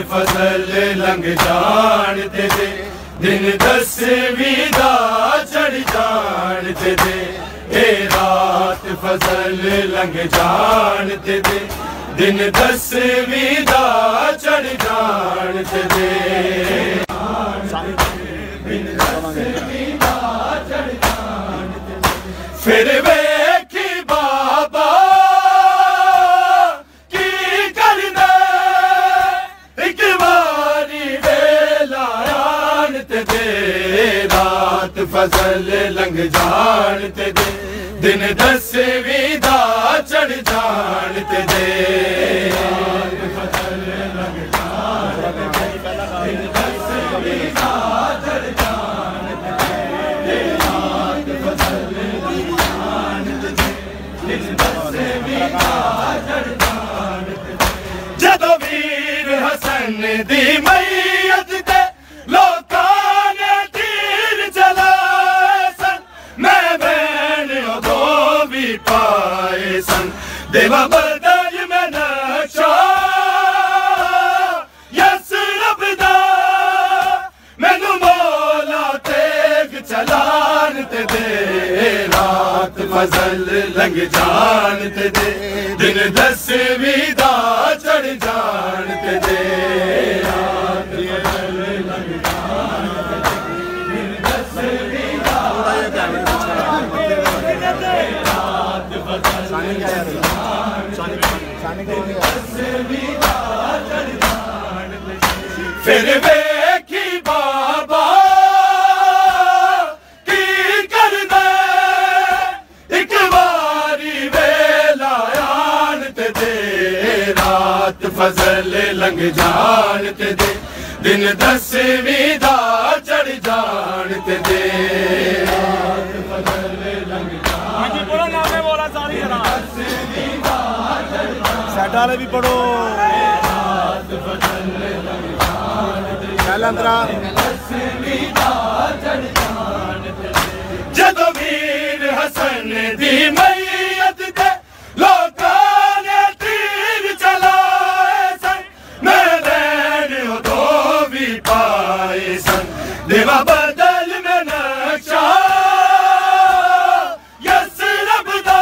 फजल लंघ जान ते दे, दिन 10वीं दा चढ़ जान ते दे। ए रात फजल लंघ जान ते दे, दिन 10वीं दा चढ़ जान ते दे। फिर वेखी बाबा की करना, एक बारी वेला आन ते दे। रात फजल लंघ जान ते दे, दिन 10वीं दा चढ़ जान ते दे। रात फजल लंघ जान ते दे, दिन 10वीं दा चढ़ जान ते दे। रात फजल जदों वीर हसन दी मैयत ते लोकां ने तीर चलाए सन, मैं बहन उदों भी पाए सन। देवा बरदाज में नक्शा यस रब दा, मैनू मौला तेग चलान ते दे। रात फजल लंघ जान ते दे, दिन 10वीं दा चढ़ जान ते दे। रात फजल लंघ जान ते दे, दिन 10वीं दा चढ़ जान ते दे। रात फजल लंघ जान ते दे, दिन 10वीं दा चढ़ जान ते दे। फिर वेखी बाबा फजल लंघ जान ते दे, दिन 10वीं दा चढ़ जान ते दे। रात फजल लंघ जान ते दे, दिन 10वीं दा चढ़ जान वाले भी पढ़ो। रात फजल लंघ जान ते दे, दिन 10वीं दा चढ़ जान ते दे। जदों वीर हसन दी मैयत ते लोकां ने तीर चलाए सन, मैं बहन उदों भी पाए सन। देवा बदल में नक्शा यस रब दा,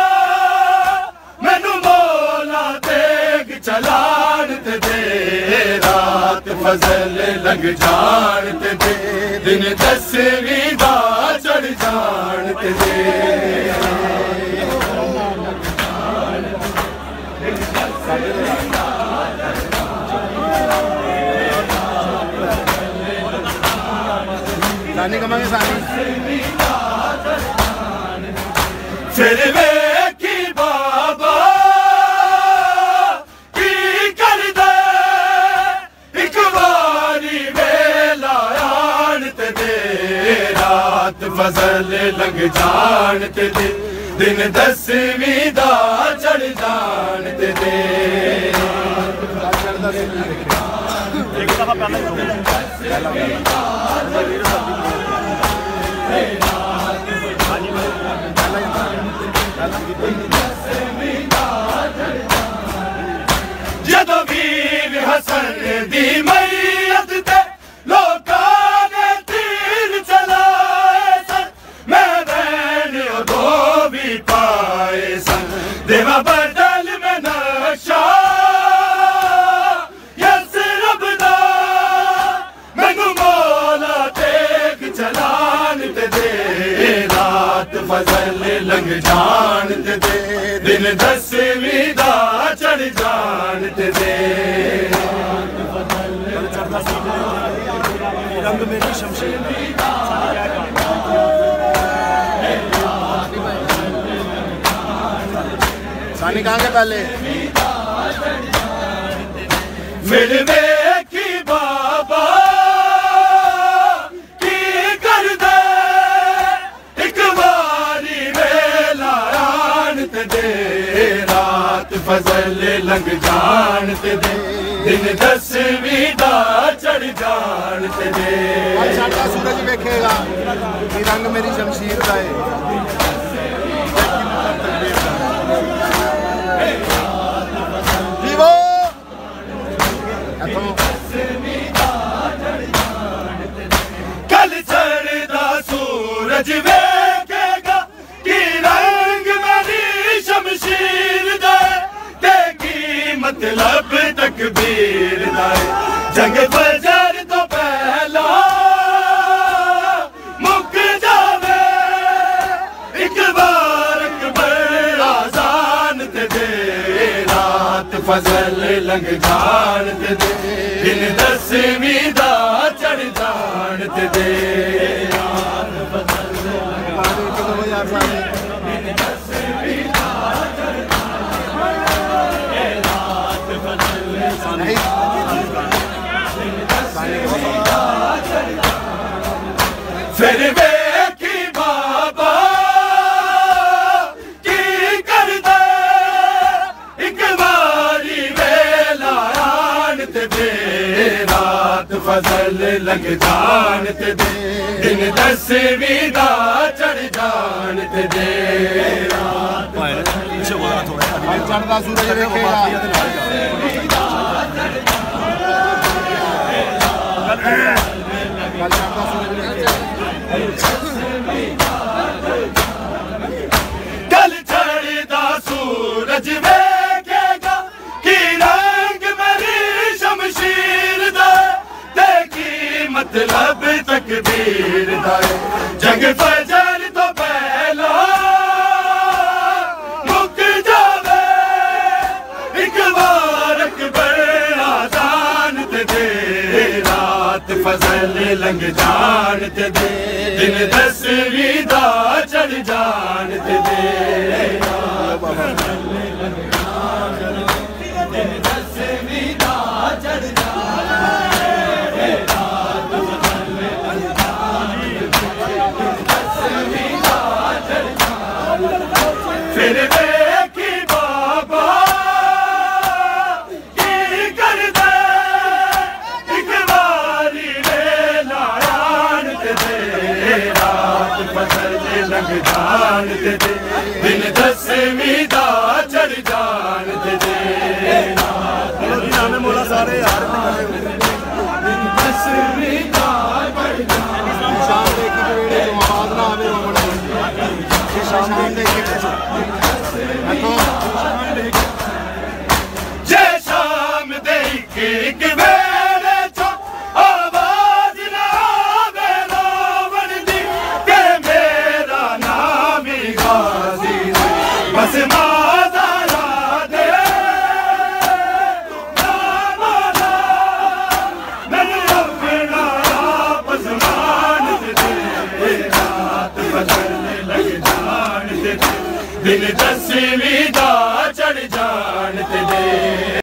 मैनू मौला तेग चलान ते दे। रात फजल लंघ जान ते दे, दिन 10वीं दा चढ़ जान ते दे। सानी कमांगे सानी। फिर वेखी बाबा की करदा, एक बारी वेला आन ते दे। रात फजल लंघ जान ते दे, दिन 10वीं दा चढ़ जान ते दे। एक दफा पहले जदों वीर हसन दी मैयत ते लोकां ने तीर चलाए सन, मैं बहन उदों भी पाए सन। देवा बदल में नक्शा यस रब दा, मैनू मौला तेग चलान ते दे। रात फजल लंघ जान ते दे, दिन 10वीं दा चढ़ जान ते दे। रंग मेरी शमशीर। सानी कहाँ के पहले। फिर वेखी बाबा की करदा, एक बारी वेला आन ते दे। रात फजल लंघ जान ते दे, दिन 10वीं दा चढ़ जान ते दे। साडा सूरज वेखेगा कि रंग मेरी शमशीर का है। जीवो मतलब तकबीर दा जंग फजर तो पहला मुक जावे एक बार अकबर आजान ते दे रात फजल लंघ जान ते दे दिन 10वीं दा चढ़ जान ते दे रात फजल फिर वेखी बाबा की कर दे एक बारी वेला आन ते दे रात फजल लंघ जान ते दे दिन 10वीं दा चढ़ जान ते दे चढ़दा सूरज वेखेगा कल चढ़दा सूरज वेखेगा की रंग मेरी शमशीर दा ते की मतलब तकदीर दा जंग फजर तो पहला मुक जावे एक बार अकबर आजान ते दे रात फजल लंघ जान ते दे दिन 10वीं दा चढ़ जान ते दे दिन 10वीं दा चढ़ फिर वेखी बाबा की कर दे एक बारी वेला आन ते दे रात फजल लंघ जान ते दे दिन 10वीं दा चढ़ जान ते दे मोला सारे यार 10वीं दा चढ़ शाम देखी वेड़े जो आवाज ना आवे रोमण शाम देखी जे शाम देखी एक वेड़े चो आवाज ना आवे रोमण दी के मेरा नाम ही गाजी बस माज़ारा दे नामाला मैंने अपना आपस मान दे रात फजल लंघ जान ते दिन 10वीं दा चढ़ जान ते दे।